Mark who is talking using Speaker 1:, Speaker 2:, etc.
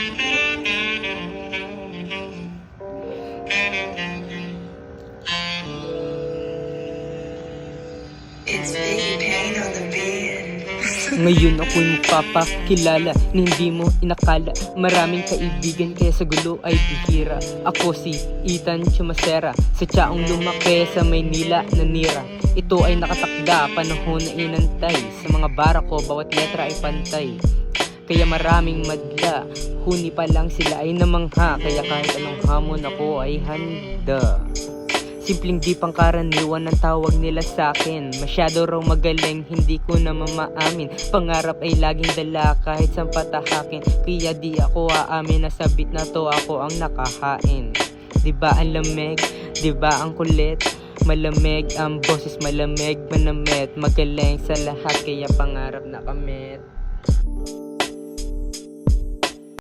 Speaker 1: It's Big Pain on the beat.
Speaker 2: Ngayon ako'y magpapakilala na hindi mo inakala. Maraming kaibigan kaya sa gulo ay bihira. Ako si Ethan Chumasera, sa tsaong lumaki sa Maynila nanira. Ito ay nakatakda, panahon na inantay. Sa mga bara ko, bawat letra ay pantay. Kaya maraming madla, huni pa lang sila ay namangha. Kaya kahit anong hamon ako ay handa. Simpleng di pangkaraniwan ang tawag nila sa'kin. Masyado raw magaling, hindi ko na mamaamin. Pangarap ay laging dala kahit saan patahakin. Kaya di ako aamin na sabit na to ako ang nakahain. Diba ang lamig? Diba ang kulit? Malamig ang boses, malamig, manamit. Magaling sa lahat kaya pangarap na kamit.